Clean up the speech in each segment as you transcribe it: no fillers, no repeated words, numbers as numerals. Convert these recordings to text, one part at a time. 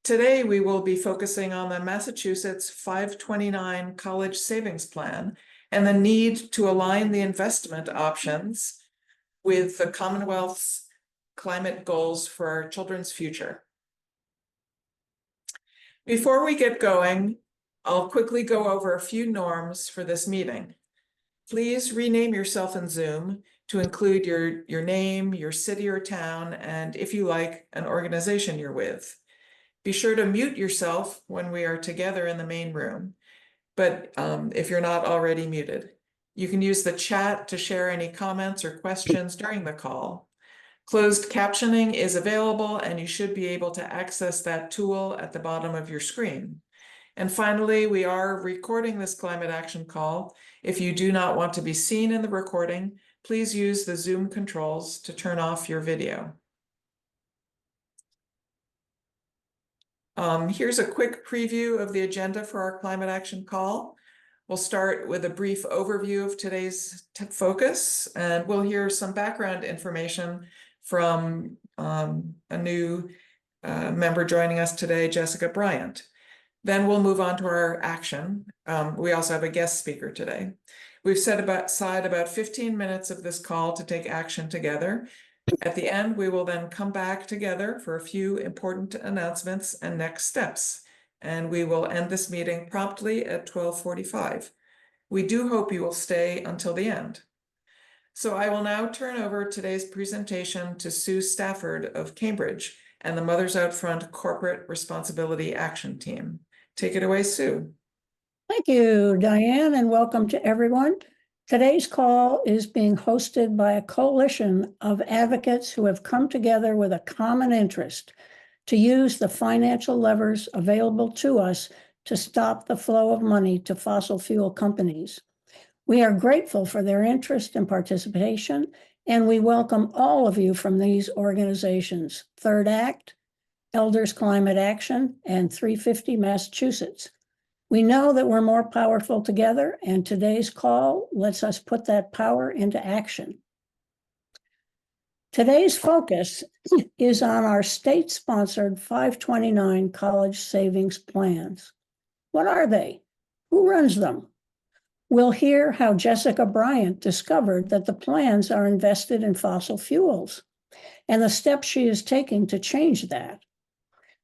Today, we will be focusing on the Massachusetts 529 College Savings Plan and the need to align the investment options with the Commonwealth's climate goals for our children's future. Before we get going, I'll quickly go over a few norms for this meeting. Please rename yourself in Zoom to include your name, your city or town, and if you like, an organization you're with. Be sure to mute yourself when we are together in the main room, but if you're not already muted. You can use the chat to share any comments or questions during the call. Closed captioning is available, and you should be able to access that tool at the bottom of your screen. And finally, we are recording this climate action call. If you do not want to be seen in the recording, please use the Zoom controls to turn off your video. Here's a quick preview of the agenda for our climate action call. We'll start with a brief overview of today's focus, and we'll hear some background information from a new member joining us today, Jessica Bryant. Then we'll move on to our action. We also have a guest speaker today. We've set aside about 15 minutes of this call to take action together. At the end, we will then come back together for a few important announcements and next steps, and we will end this meeting promptly at 12:45. We do hope you will stay until the end. So I will now turn over today's presentation to Sue Stafford of Cambridge and the Mothers Out Front Corporate Responsibility Action Team. Take it away, Sue. Thank you, Diane, and welcome to everyone. Today's call is being hosted by a coalition of advocates who have come together with a common interest to use the financial levers available to us to stop the flow of money to fossil fuel companies. We are grateful for their interest and participation, and we welcome all of you from these organizations: Third Act, Elders Climate Action, and 350 Massachusetts. We know that we're more powerful together, and today's call lets us put that power into action. Today's focus is on our state-sponsored 529 college savings plans. What are they? Who runs them? We'll hear how Jessica Bryant discovered that the plans are invested in fossil fuels and the steps she is taking to change that.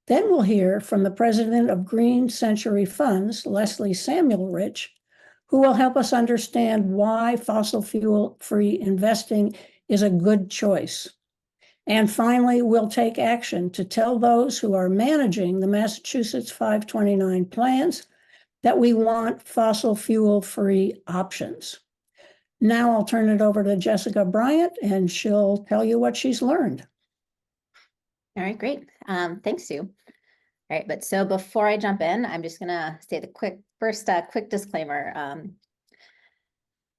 Then we'll hear from the president of Green Century Funds, Leslie Samuelrich, who will help us understand why fossil fuel-free investing is a good choice. And finally, we'll take action to tell those who are managing the Massachusetts 529 plans that we want fossil fuel-free options. Now I'll turn it over to Jessica Bryant, and she'll tell you what she's learned. All right, great. Thanks, Sue. All right, but so before I jump in, I'm just gonna say the quick disclaimer.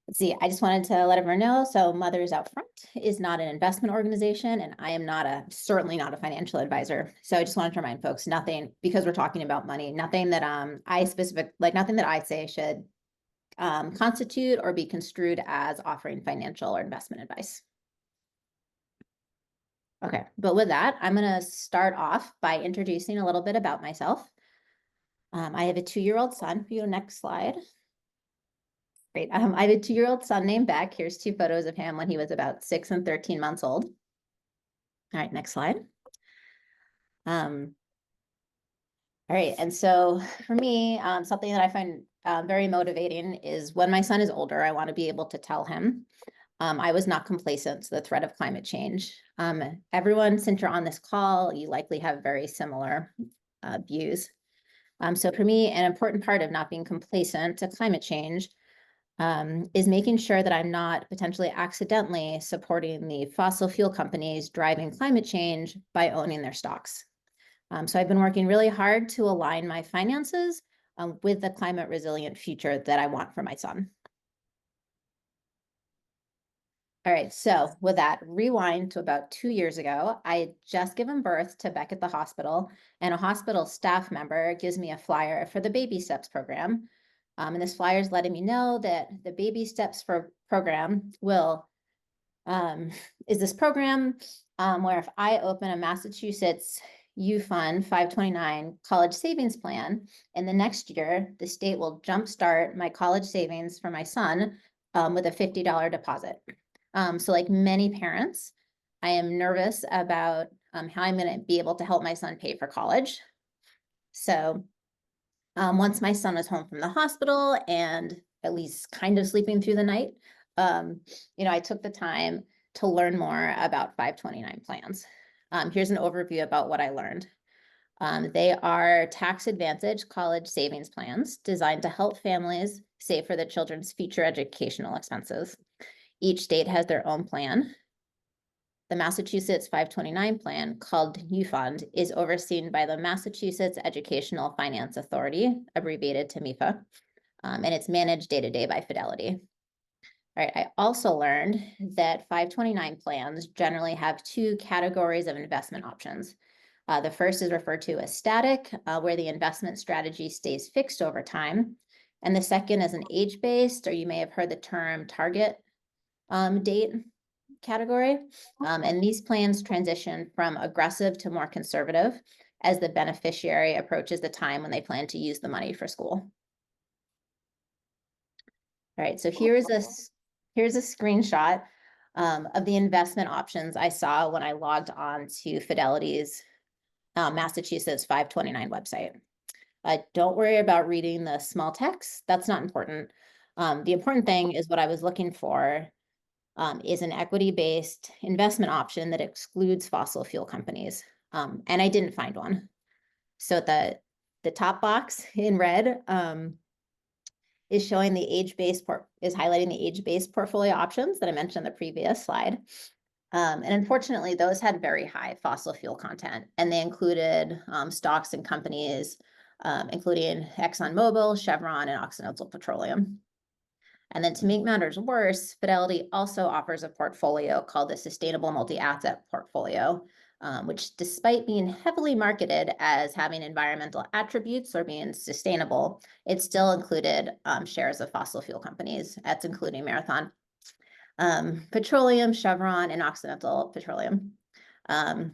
Let's see, I just wanted to let everyone know, so Mothers Out Front is not an investment organization, and I am certainly not a financial advisor. So I just wanted to remind folks, nothing, because we're talking about money, nothing that nothing that I say should constitute or be construed as offering financial or investment advice. Okay, but with that, I'm going to start off by introducing a little bit about myself. I have a 2-year-old son. If you go next slide. Great. I have a 2-year-old son named Beck. Here's 2 photos of him when he was about 6 and 13 months old. All right, next slide. All right, and so for me, something that I find very motivating is when my son is older, I want to be able to tell him I was not complacent to the threat of climate change. Everyone, since you're on this call, you likely have very similar views. So for me, an important part of not being complacent to climate change is making sure that I'm not potentially accidentally supporting the fossil fuel companies driving climate change by owning their stocks. So I've been working really hard to align my finances with the climate resilient future that I want for my son. All right, so with that, rewind to about 2 years ago, I had just given birth to Beck at the hospital, and a hospital staff member gives me a flyer for the Baby Steps program. And this flyer is letting me know that the Baby Steps program is this program where if I open a Massachusetts UFund 529 college savings plan. And the next year, the state will jumpstart my college savings for my son with a $50 deposit. So like many parents, I am nervous about how I'm going to be able to help my son pay for college. So once my son was home from the hospital and at least kind of sleeping through the night, I took the time to learn more about 529 plans. Here's an overview about what I learned. They are tax advantage college savings plans designed to help families save for their children's future educational expenses. Each state has their own plan. The Massachusetts 529 plan, called UFund, is overseen by the Massachusetts Educational Finance Authority, abbreviated to MEFA, and it's managed day-to-day by Fidelity. All right, I also learned that 529 plans generally have two categories of investment options. The first is referred to as static, where the investment strategy stays fixed over time. And the second is an age-based, or you may have heard the term target date category. And these plans transition from aggressive to more conservative as the beneficiary approaches the time when they plan to use the money for school. All right, so here's a screenshot of the investment options I saw when I logged on to Fidelity's Massachusetts 529 website. Don't worry about reading the small text. That's not important. The important thing is what I was looking for is an equity-based investment option that excludes fossil fuel companies. And I didn't find one. So the top box in red is showing the age-based is highlighting the age-based portfolio options that I mentioned in the previous slide. And unfortunately, those had very high fossil fuel content, and they included stocks and companies, including ExxonMobil, Chevron, and Occidental Petroleum. And then to make matters worse, Fidelity also offers a portfolio called the Sustainable Multi-Asset Portfolio, which, despite being heavily marketed as having environmental attributes or being sustainable, it still included shares of fossil fuel companies. That's including Marathon Petroleum, Chevron, and Occidental Petroleum. All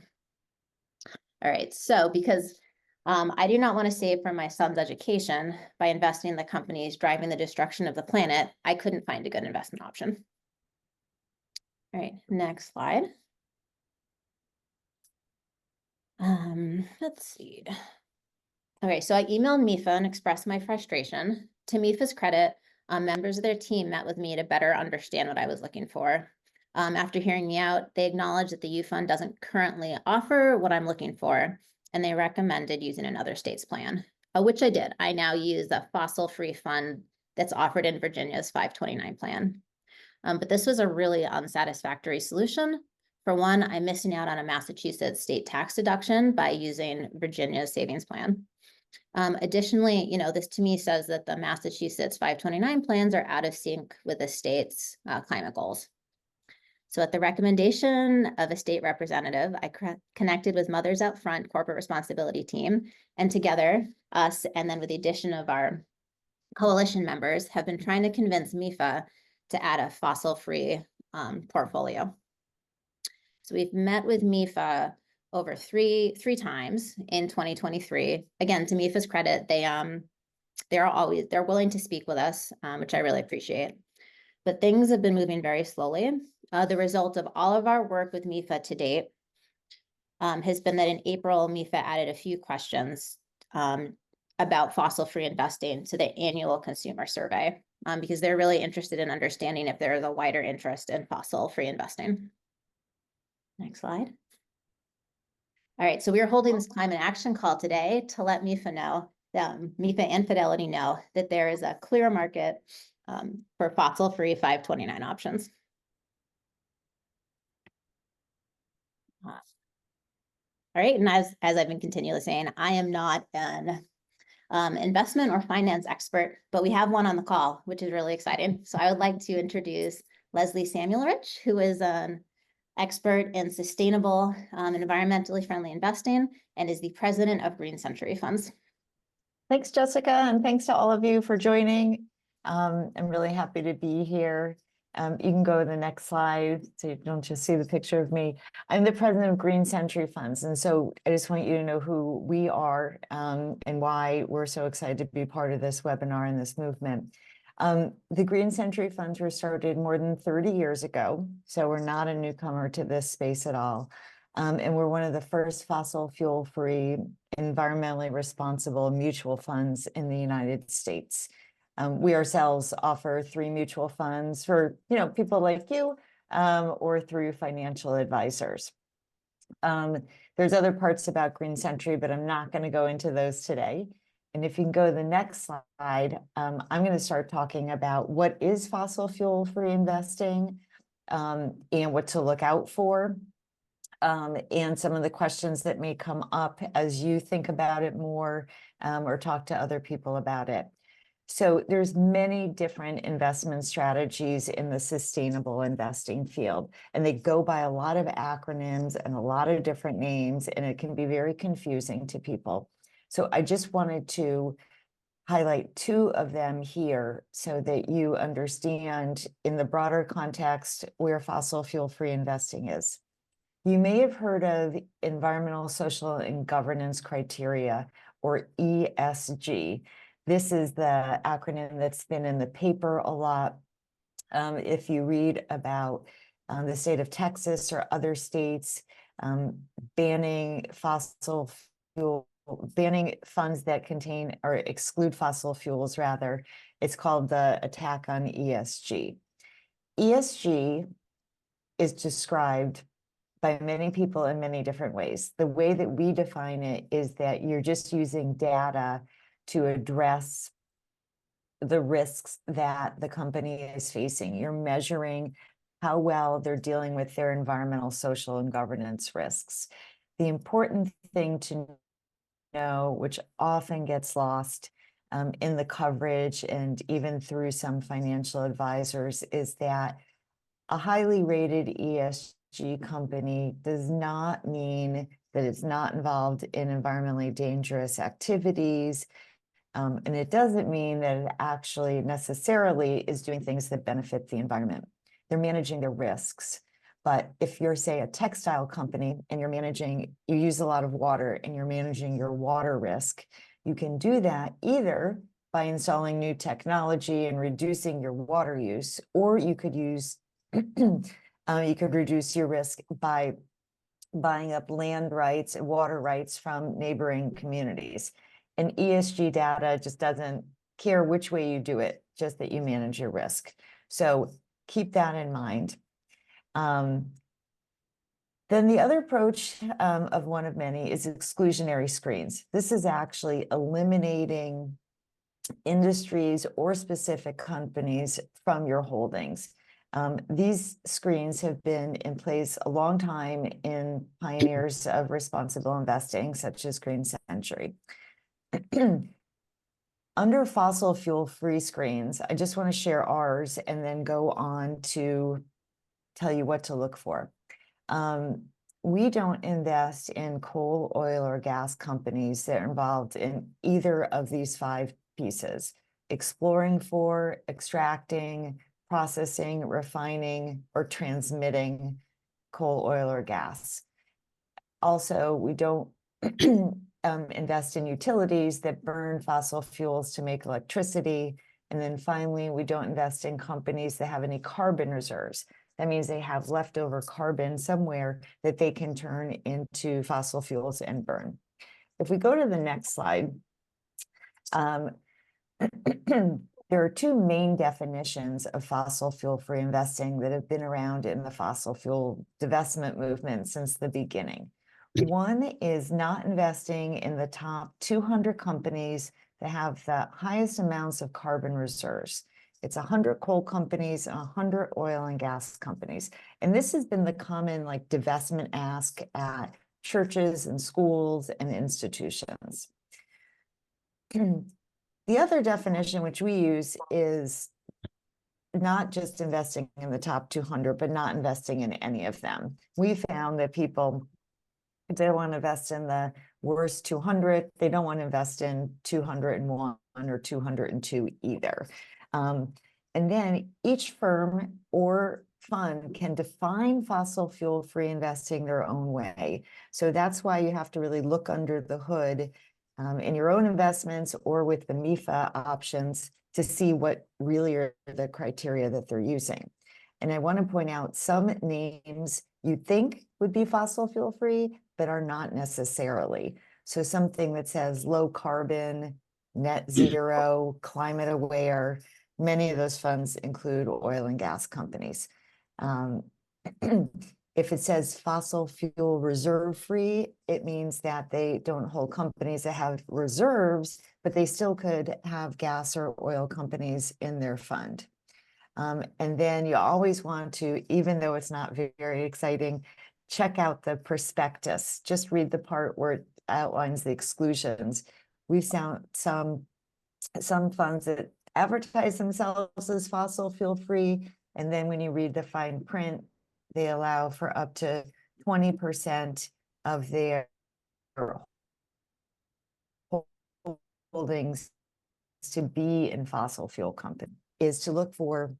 right, so because I do not want to save for my son's education by investing in the companies driving the destruction of the planet, I couldn't find a good investment option. All right, next slide. Let's see. Okay, so I emailed MEFA and expressed my frustration. To MEFA's credit, members of their team met with me to better understand what I was looking for. After hearing me out, they acknowledged that the UFund doesn't currently offer what I'm looking for, and they recommended using another state's plan, which I did. I now use the fossil-free fund that's offered in Virginia's 529 plan. But this was a really unsatisfactory solution. For one, I'm missing out on a Massachusetts state tax deduction by using Virginia's savings plan. Additionally, this to me says that the Massachusetts 529 plans are out of sync with the state's climate goals. So at the recommendation of a state representative, I connected with Mothers Out Front corporate responsibility team, and together, us, and then with the addition of our coalition members, have been trying to convince MEFA to add a fossil-free portfolio. So we've met with MEFA over three times in 2023. Again, to MEFA's credit, they're willing to speak with us, which I really appreciate. But things have been moving very slowly. The result of all of our work with MEFA to date has been that in April, MEFA added a few questions about fossil-free investing to the annual consumer survey, because they're really interested in understanding if there is a wider interest in fossil-free investing. Next slide. All right, so we are holding this climate action call today to let MEFA know, MEFA and Fidelity know that there is a clear market for fossil-free 529 options. All right, and as I've been continually saying, I am not an investment or finance expert, but we have one on the call, which is really exciting. So I would like to introduce Leslie Samuelrich, who is an expert in sustainable and environmentally friendly investing and is the president of Green Century Funds. Thanks, Jessica, and thanks to all of you for joining. I'm really happy to be here. You can go to the next slide so you don't just see the picture of me. I'm the president of Green Century Funds. And so I just want you to know who we are and why we're so excited to be part of this webinar and this movement. The Green Century Funds were started more than 30 years ago. So we're not a newcomer to this space at all. And we're one of the first fossil fuel-free, environmentally responsible mutual funds in the United States. We ourselves offer 3 mutual funds for, people like you, or through financial advisors. There's other parts about Green Century, but I'm not going to go into those today. And if you can go to the next slide, I'm going to start talking about what is fossil fuel-free investing, and what to look out for. And some of the questions that may come up as you think about it more, or talk to other people about it. So there's many different investment strategies in the sustainable investing field, and they go by a lot of acronyms and a lot of different names, and it can be very confusing to people. So I just wanted to highlight 2 of them here so that you understand in the broader context where fossil fuel-free investing is. You may have heard of environmental, social, and governance criteria, or ESG. This is the acronym that's been in the paper a lot. If you read about the state of Texas or other states banning banning funds that contain or exclude fossil fuels, rather, it's called the attack on ESG. ESG is described by many people in many different ways. The way that we define it is that you're just using data to address the risks that the company is facing. You're measuring how well they're dealing with their environmental, social, and governance risks. The important thing to know, which often gets lost in the coverage and even through some financial advisors, is that a highly rated ESG company does not mean that it's not involved in environmentally dangerous activities. And it doesn't mean that it actually necessarily is doing things that benefit the environment. They're managing their risks. But if you're, say, a textile company and you use a lot of water and you're managing your water risk, you can do that either by installing new technology and reducing your water use, or you could use you could reduce your risk by buying up land rights and water rights from neighboring communities. And ESG data just doesn't care which way you do it, just that you manage your risk. So keep that in mind. Then the other approach of one of many is exclusionary screens. This is actually eliminating industries or specific companies from your holdings. These screens have been in place a long time in pioneers of responsible investing, such as Green Century. Under fossil fuel-free screens, I just want to share ours and then go on to tell you what to look for. We don't invest in coal, oil, or gas companies that are involved in either of these 5 pieces: exploring for, extracting, processing, refining, or transmitting coal, oil, or gas. Also, we don't invest in utilities that burn fossil fuels to make electricity. And then finally, we don't invest in companies that have any carbon reserves. That means they have leftover carbon somewhere that they can turn into fossil fuels and burn. If we go to the next slide, there are 2 main definitions of fossil fuel-free investing that have been around in the fossil fuel divestment movement since the beginning. One is not investing in the top 200 companies that have the highest amounts of carbon reserves. It's 100 coal companies and 100 oil and gas companies. And this has been the common divestment ask at churches and schools and institutions. The other definition which we use is not just investing in the top 200, but not investing in any of them. We found that people, if they want to invest in the worst 200, they don't want to invest in 201 or 202 either. And then each firm or fund can define fossil fuel-free investing their own way. So that's why you have to really look under the hood in your own investments or with the MIFA options to see what really are the criteria that they're using. And I want to point out some names you think would be fossil fuel-free, but are not necessarily. So something that says low carbon, net zero, climate aware, many of those funds include oil and gas companies. If it says fossil fuel reserve free, it means that they don't hold companies that have reserves, but they still could have gas or oil companies in their fund. And then you always want to, even though it's not very exciting, check out the prospectus. Just read the part where it outlines the exclusions. We've found some funds that advertise themselves as fossil fuel free, and then when you read the fine print, they allow for up to 20% of their holdings to be in fossil fuel company, is to look for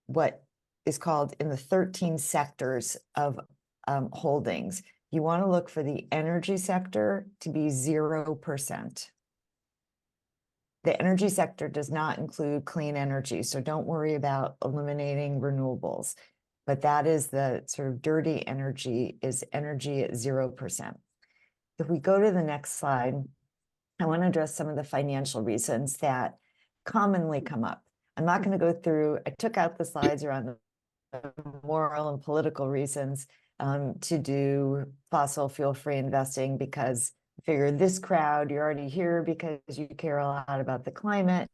what is called in the 13 sectors of holdings. You want to look for the energy sector to be 0%. The energy sector does not include clean energy, so don't worry about eliminating renewables. But that is the sort of dirty energy, is energy at 0%. If we go to the next slide, I want to address some of the financial reasons that commonly come up. I'm not going to go through, I took out the slides around the moral and political reasons to do fossil fuel-free investing, because I figure this crowd, you're already here because you care a lot about the climate.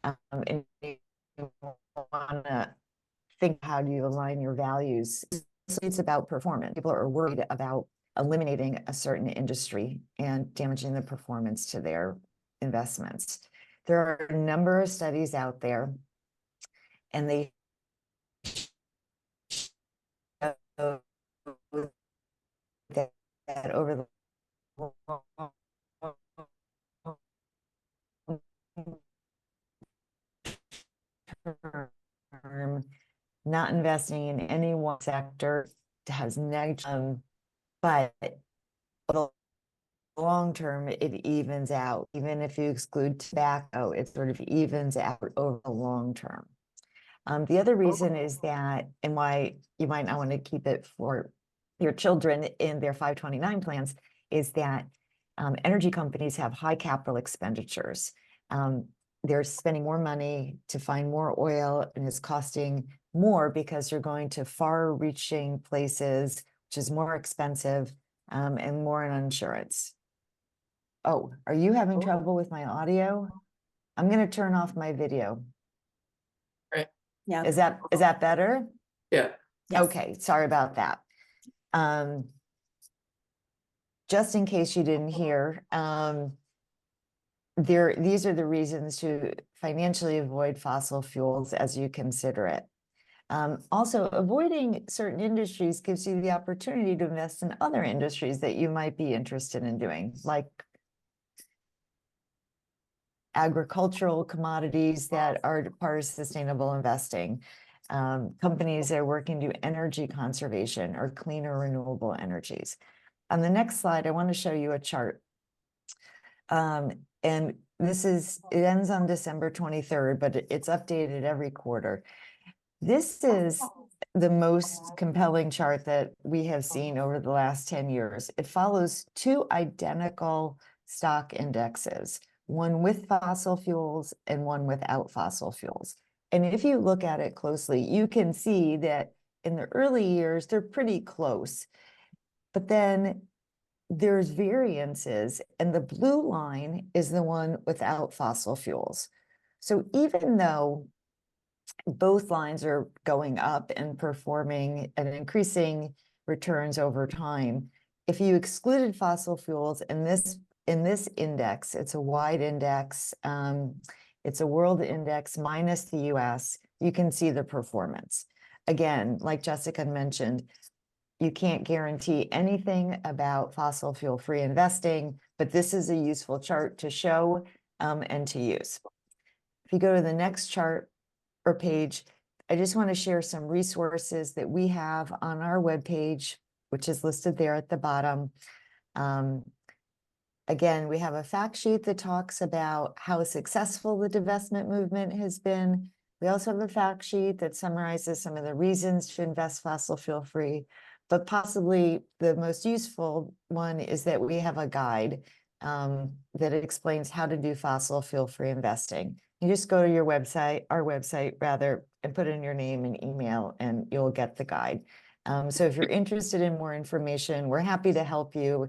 And you want to think, how do you align your values? It's about performance. People are worried about eliminating a certain industry and damaging the performance to their investments. There are a number of studies out there, and they show that over the term, not investing in any one sector has negative, but the long term, it evens out. Even if you exclude tobacco, it sort of evens out over the long term. The other reason is that, and why you might not want to keep it for your children in their 529 plans, is that energy companies have high capital expenditures. They're spending more money to find more oil, and it's costing more because you're going to far-reaching places, which is more expensive and more in insurance. Oh, are you having trouble with my audio? I'm going to turn off my video. Yeah. Is that better? Yeah. Yes. Okay, sorry about that. Just in case you didn't hear, these are the reasons to financially avoid fossil fuels as you consider it. Also, avoiding certain industries gives you the opportunity to invest in other industries that you might be interested in doing, like agricultural commodities that are part of sustainable investing, companies that are working to do energy conservation or cleaner renewable energies. On the next slide, I want to show you a chart. And this is, it ends on December 23rd, but it's updated every quarter. This is the most compelling chart that we have seen over the last 10 years. It follows two identical stock indexes, one with fossil fuels and one without fossil fuels. And if you look at it closely, you can see that in the early years, they're pretty close. But then there's variances, and the blue line is the one without fossil fuels. So even though both lines are going up and performing and increasing returns over time, if you excluded fossil fuels in this index, it's a wide index, it's a world index minus the US, you can see the performance. Again, like Jessica mentioned, You can't guarantee anything about fossil fuel free investing, but this is a useful chart to show and to use. If you go to the next chart or page, I just want to share some resources that we have on our webpage, which is listed there at the bottom. Again, we have a fact sheet that talks about how successful the divestment movement has been. We also have a fact sheet that summarizes some of the reasons to invest fossil fuel free, but possibly the most useful one is that we have a guide that explains how to do fossil fuel free investing. You just go to your website, our website rather, and put in your name and email and you'll get the guide. So if you're interested in more information, we're happy to help you.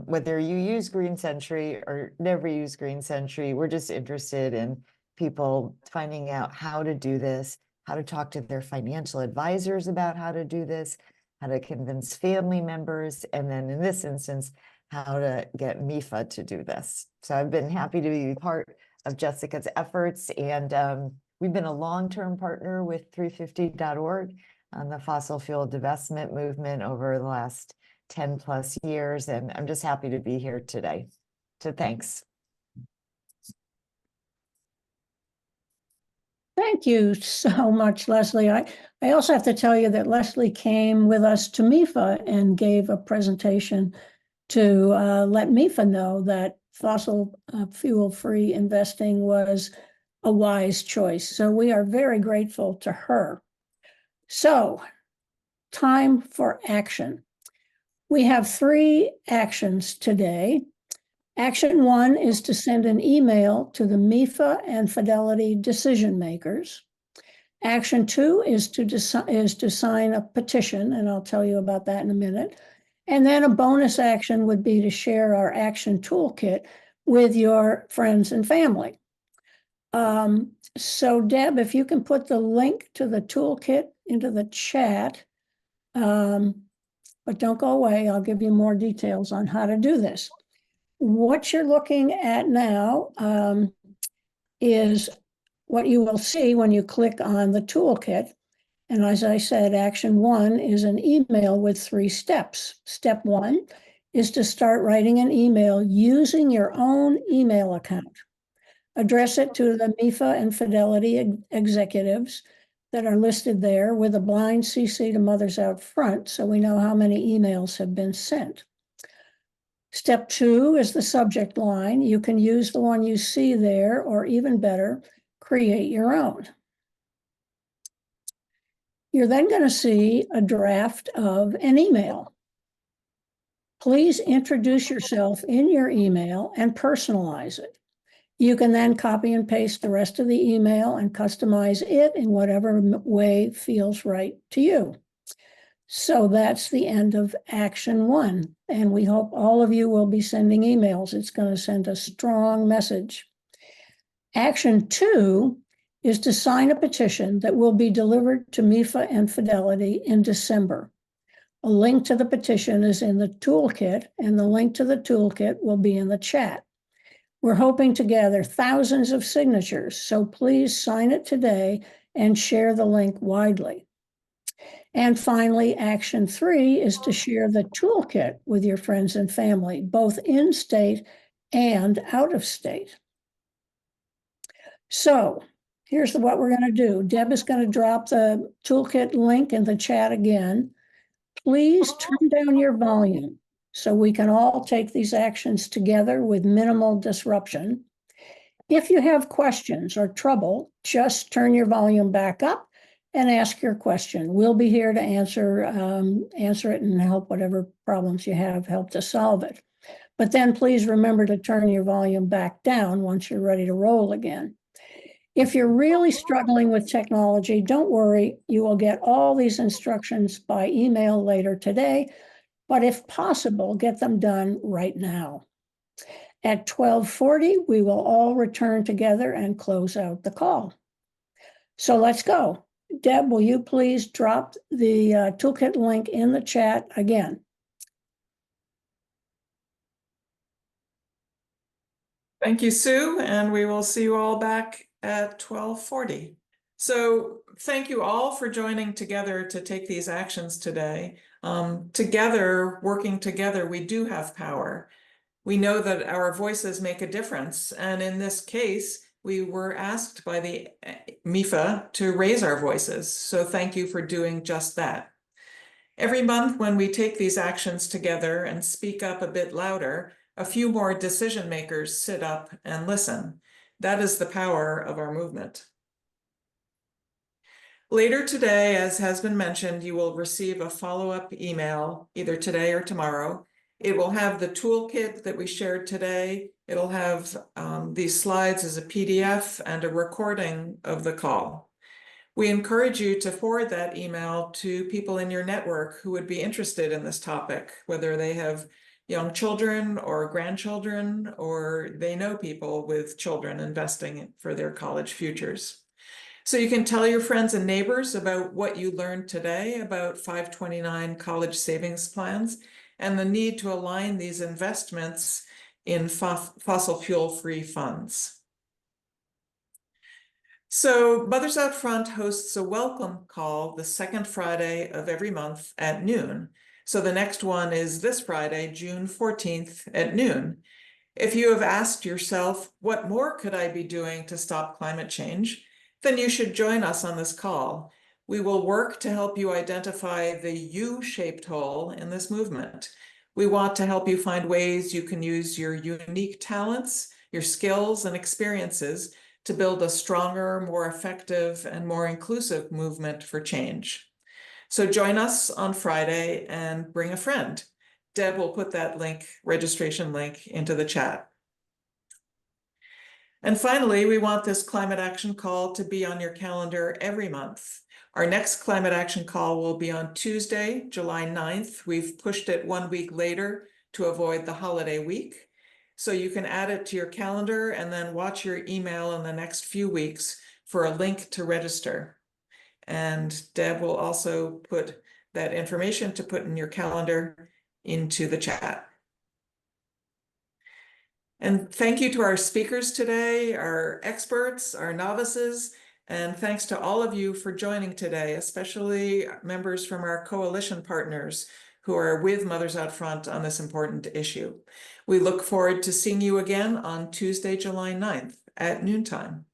Whether you use Green Century or never use Green Century, we're just interested in people finding out how to do this, how to talk to their financial advisors about how to do this, how to convince family members, and then in this instance, how to get MIFA to do this. So I've been happy to be part of Jessica's efforts, and we've been a long-term partner with 350.org on the fossil fuel divestment movement over the last 10 plus years, and I'm just happy to be here today. So thanks. Thank you so much, Leslie. I also have to tell you that Leslie came with us to MIFA and gave a presentation to let MIFA know that fossil fuel-free investing was a wise choice. So we are very grateful to her. So, time for action. We have 3 actions today. Action 1 is to send an email to the MIFA and Fidelity decision makers. Action 2 is to sign a petition, and I'll tell you about that in a minute. And then a bonus action would be to share our action toolkit with your friends and family. So Deb, if you can put the link to the toolkit into the chat, but don't go away, I'll give you more details on how to do this. What you're looking at now is what you will see when you click on the toolkit. And as I said, action 1 is an email with 3 steps. Step 1 is to start writing an email using your own email account. Address it to the MIFA and Fidelity executives that are listed there with a blind CC to Mothers Out Front, so we know how many emails have been sent. Step 2 is the subject line. You can use the one you see there, or even better, create your own. You're then going to see a draft of an email. Please introduce yourself in your email and personalize it. You can then copy and paste the rest of the email and customize it in whatever way feels right to you. So that's the end of action 1. And we hope all of you will be sending emails. It's going to send a strong message. Action 2 is to sign a petition that will be delivered to MIFA and Fidelity in December. A link to the petition is in the toolkit, and the link to the toolkit will be in the chat. We're hoping to gather thousands of signatures, so please sign it today and share the link widely. And finally, action 3 is to share the toolkit with your friends and family, both in state and out of state. So here's what we're going to do. Deb is going to drop the toolkit link in the chat again. Please turn down your volume so we can all take these actions together with minimal disruption. If you have questions or trouble, just turn your volume back up and ask your question. We'll be here to answer it and help whatever problems you have, help to solve it. But then please remember to turn your volume back down once you're ready to roll again. If you're really struggling with technology, don't worry, you will get all these instructions by email later today, but if possible, get them done right now. At 12:40, we will all return together and close out the call. So let's go. Deb, will you please drop the toolkit link in the chat again? Thank you, Sue, and we will see you all back at 12:40. So thank you all for joining together to take these actions today. Together, working together, we do have power. We know that our voices make a difference. And in this case, we were asked by the MIFA to raise our voices. So thank you for doing just that. Every month when we take these actions together and speak up a bit louder, a few more decision makers sit up and listen. That is the power of our movement. Later today, as has been mentioned, you will receive a follow-up email either today or tomorrow. It will have the toolkit that we shared today. It'll have these slides as a PDF and a recording of the call. We encourage you to forward that email to people in your network who would be interested in this topic, whether they have young children or grandchildren, or they know people with children investing for their college futures. So you can tell your friends and neighbors about what you learned today about 529 college savings plans and the need to align these investments in fossil fuel-free funds. So Mothers Out Front hosts a welcome call the second Friday of every month at noon. So the next one is this Friday, June 14th at noon. If you have asked yourself, what more could I be doing to stop climate change? Then you should join us on this call. We will work to help you identify the U-shaped hole in this movement. We want to help you find ways you can use your unique talents, your skills and experiences to build a stronger, more effective, and more inclusive movement for change. So join us on Friday and bring a friend. Deb will put that link, registration link, into the chat. And finally, we want this climate action call to be on your calendar every month. Our next climate action call will be on Tuesday, July 9th. We've pushed it 1 week later to avoid the holiday week. So you can add it to your calendar and then watch your email in the next few weeks for a link to register. And Deb will also put that information to put in your calendar into the chat. And thank you to our speakers today, our experts, our novices, and thanks to all of you for joining today, especially members from our coalition partners who are with Mothers Out Front on this important issue. We look forward to seeing you again on Tuesday, July 9th at noontime.